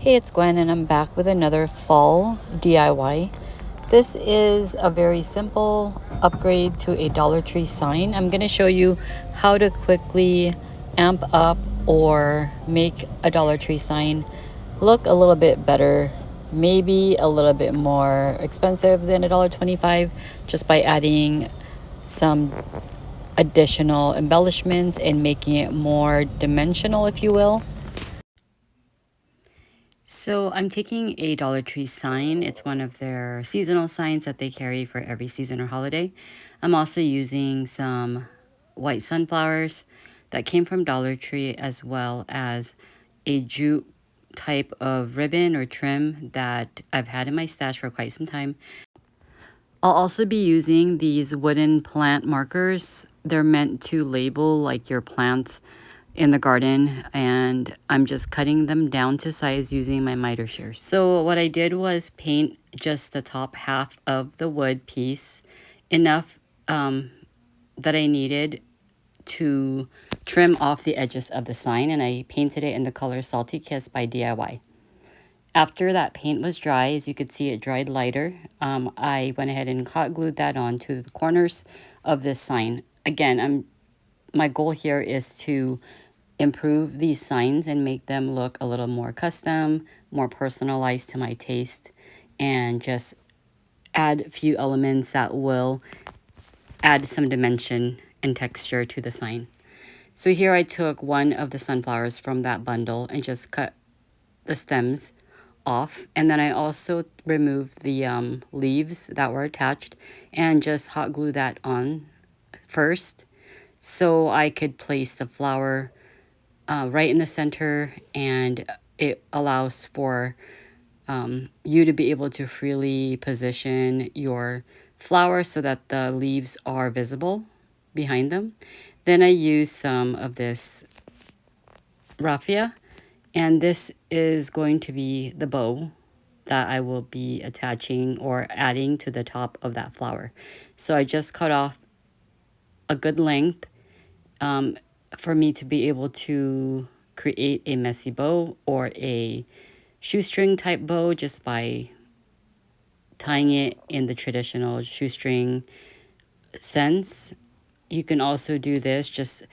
Hey, it's Gwen, and I'm back with another fall DIY. This is a very simple upgrade to a Dollar Tree sign. I'm going to show you how to quickly amp up or make a Dollar Tree sign look a little bit better, maybe a little bit more expensive than $1.25, just by adding some additional embellishments and making it more dimensional, if you will. So I'm taking a Dollar Tree sign. It's one of their seasonal signs that they carry for every season or holiday. I'm also using some white sunflowers that came from Dollar Tree, as well as a jute type of ribbon or trim that I've had in my stash for quite some time. I'll also be using these wooden plant markers. They're meant to label like your plants in the garden, and I'm just cutting them down to size using my miter shears. So what I did was paint just the top half of the wood piece enough that I needed to trim off the edges of the sign, and I painted it in the color Salty Kiss by DIY. After that paint was dry, as you could see, it dried lighter. I went ahead and hot glued that onto the corners of this sign. Again, my goal here is to improve these signs and make them look a little more custom, more personalized to my taste, and just add a few elements that will add some dimension and texture to the sign. So here I took one of the sunflowers from that bundle and just cut the stems off, and then I also removed the leaves that were attached and just hot glue that on first so I could place the flower right in the center, and it allows for you to be able to freely position your flower so that the leaves are visible behind them. Then I use some of this raffia, and this is going to be the bow that I will be attaching or adding to the top of that flower. So I just cut off a good length for me to be able to create a messy bow or a shoestring type bow just by tying it in the traditional shoestring sense. You can also do this, just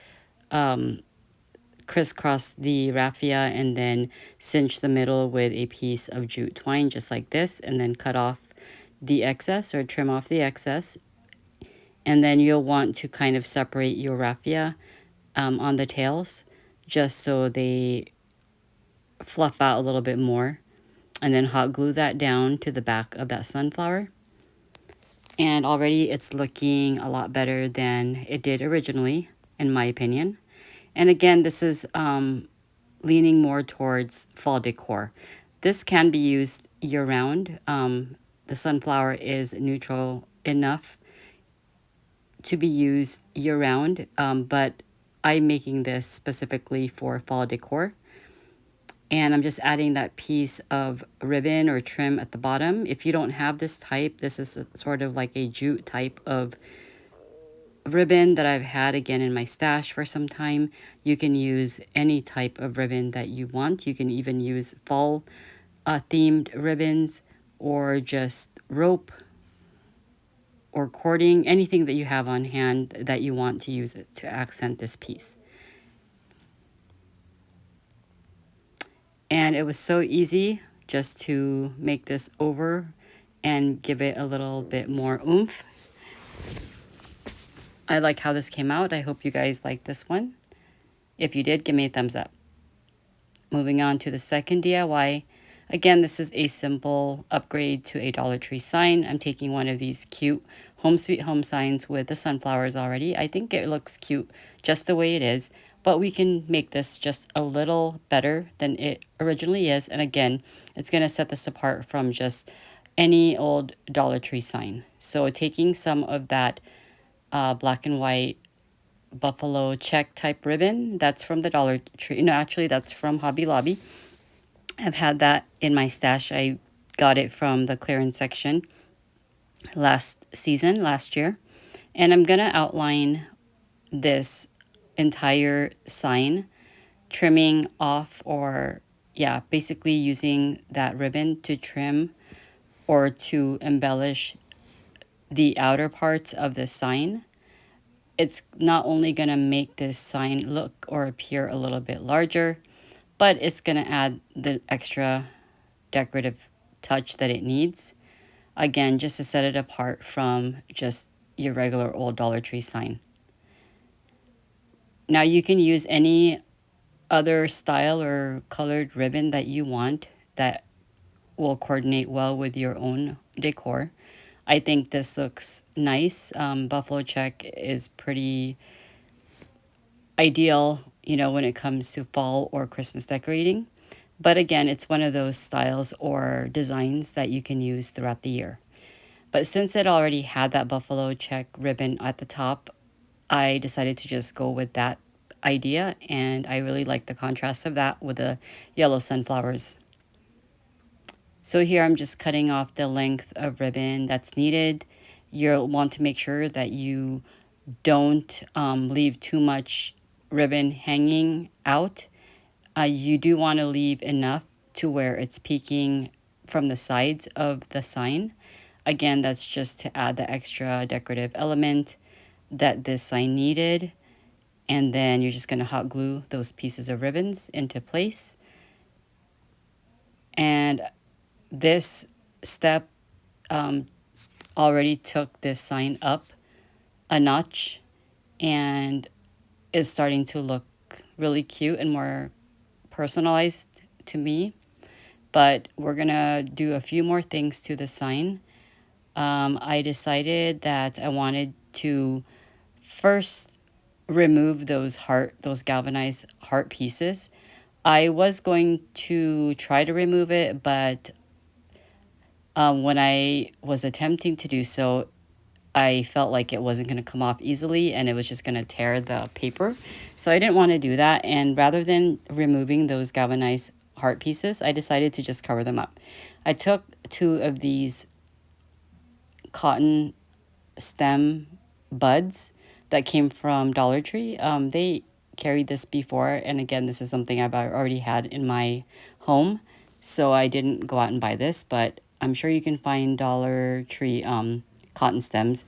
crisscross the raffia and then cinch the middle with a piece of jute twine just like this, and then cut off the excess or trim off the excess. And then you'll want to kind of separate your raffia on the tails just so they fluff out a little bit more, and then hot glue that down to the back of that sunflower. And already it's looking a lot better than it did originally, in my opinion. And again, this is leaning more towards fall decor. This can be used year-round. The sunflower is neutral enough to be used year-round, but I'm making this specifically for fall decor. And I'm just adding that piece of ribbon or trim at the bottom. If you don't have this type, this is sort of like a jute type of ribbon that I've had again in my stash for some time. You can use any type of ribbon that you want. You can even use fall themed ribbons, or just rope or cording, anything that you have on hand that you want to use it to accent this piece. And it was so easy just to make this over and give it a little bit more oomph. I like how this came out. I hope you guys like this one. If you did, give me a thumbs up. Moving on to the second DIY. Again, this is a simple upgrade to a Dollar Tree sign. I'm taking one of these cute Home Sweet Home signs with the sunflowers already. I think it looks cute just the way it is, but we can make this just a little better than it originally is. And again, it's going to set this apart from just any old Dollar Tree sign. So taking some of that black and white buffalo check type ribbon, that's from the Dollar Tree. No, actually, that's from Hobby Lobby. I've had that in my stash. I got it from the clearance section last year. And I'm going to outline this entire sign, trimming off or yeah, basically using that ribbon to trim or to embellish the outer parts of the sign. It's not only going to make this sign look or appear a little bit larger, but it's going to add the extra decorative touch that it needs. Again, just to set it apart from just your regular old Dollar Tree sign. Now you can use any other style or colored ribbon that you want that will coordinate well with your own decor. I think this looks nice. Buffalo check is pretty ideal, when it comes to fall or Christmas decorating. But again, it's one of those styles or designs that you can use throughout the year. But since it already had that buffalo check ribbon at the top, I decided to just go with that idea, and I really like the contrast of that with the yellow sunflowers. So here I'm just cutting off the length of ribbon that's needed. You'll want to make sure that you don't leave too much ribbon hanging out. You do want to leave enough to where it's peeking from the sides of the sign. Again, that's just to add the extra decorative element that this sign needed. And then you're just going to hot glue those pieces of ribbons into place. And this step already took this sign up a notch and is starting to look really cute and more personalized to me. But we're gonna do a few more things to the sign. I decided that I wanted to first remove those galvanized heart pieces. I was going to try to remove it, but when I was attempting to do so, I felt like it wasn't going to come off easily and it was just going to tear the paper. So I didn't want to do that. And rather than removing those galvanized heart pieces, I decided to just cover them up. I took 2 of these cotton stem buds that came from Dollar Tree. They carried this before, and again, this is something I've already had in my home, so I didn't go out and buy this, but I'm sure you can find Dollar Tree cotton stems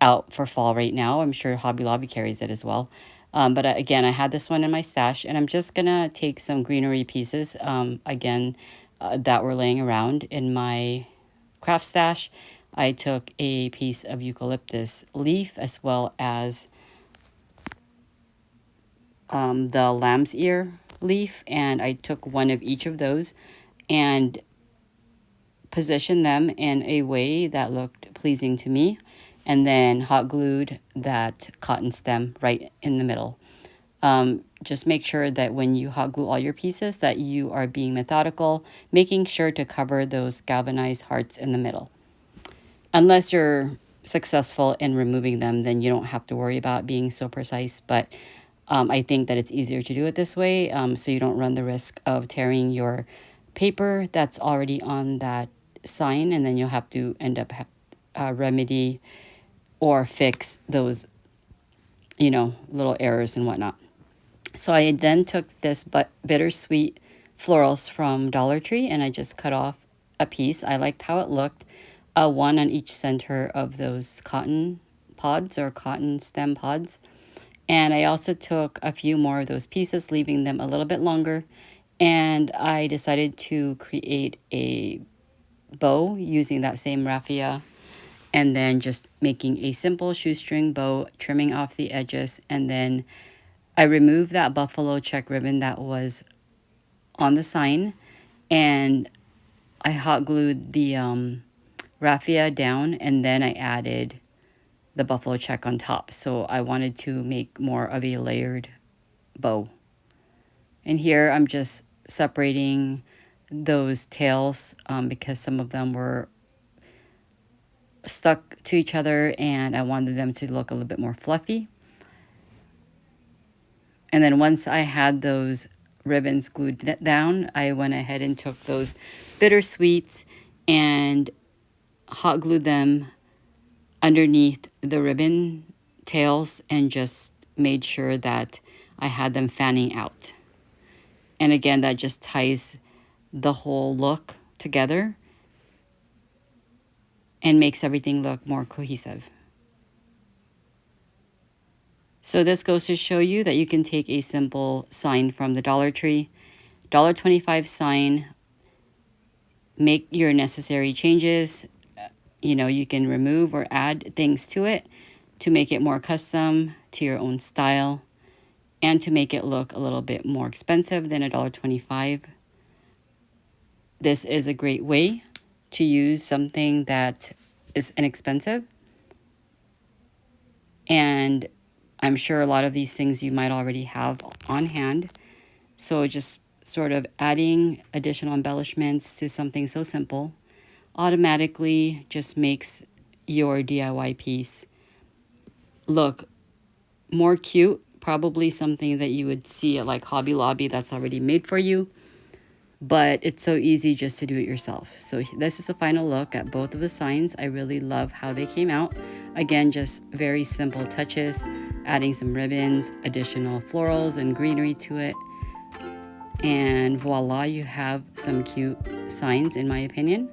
out for fall right now. I'm sure Hobby Lobby carries it as well. But again, I had this one in my stash, and I'm just gonna take some greenery pieces, that were laying around in my craft stash. I took a piece of eucalyptus leaf as well as the lamb's ear leaf, and I took one of each of those and positioned them in a way that looked pleasing to me, and then hot glued that cotton stem right in the middle. Just make sure that when you hot glue all your pieces that you are being methodical, making sure to cover those galvanized hearts in the middle. Unless you're successful in removing them, then you don't have to worry about being so precise. But I think that it's easier to do it this way, so you don't run the risk of tearing your paper that's already on that sign, and then you'll have to end up remedy or fix those, little errors and whatnot. So I then took this bittersweet florals from Dollar Tree, and I just cut off a piece. I liked how it looked. One on each center of those cotton pods or cotton stem pods. And I also took a few more of those pieces, leaving them a little bit longer. And I decided to create a bow using that same raffia, and then just making a simple shoestring bow, trimming off the edges. And then I removed that buffalo check ribbon that was on the sign, and I hot glued the raffia down, and then I added the buffalo check on top. So I wanted to make more of a layered bow. And here I'm just separating those tails because some of them were stuck to each other and I wanted them to look a little bit more fluffy. And then once I had those ribbons glued down, I went ahead and took those bittersweets and hot glued them underneath the ribbon tails and just made sure that I had them fanning out. And again, that just ties the whole look together and makes everything look more cohesive. So this goes to show you that you can take a simple sign from the Dollar Tree, $1.25 sign, make your necessary changes. You know, you can remove or add things to it to make it more custom to your own style and to make it look a little bit more expensive than $1.25. This is a great way to use something that is inexpensive. And I'm sure a lot of these things you might already have on hand. So just sort of adding additional embellishments to something so simple automatically just makes your DIY piece look more cute. Probably something that you would see at like Hobby Lobby that's already made for you. But it's so easy just to do it yourself. So this is the final look at both of the signs. I really love how they came out. Again, just very simple touches, adding some ribbons, additional florals and greenery to it. And voila, you have some cute signs, in my opinion.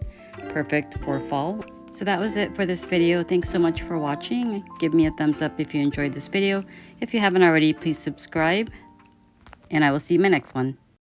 Perfect for fall. So that was it for this video. Thanks so much for watching. Give me a thumbs up if you enjoyed this video. If you haven't already, please subscribe. And I will see you in my next one.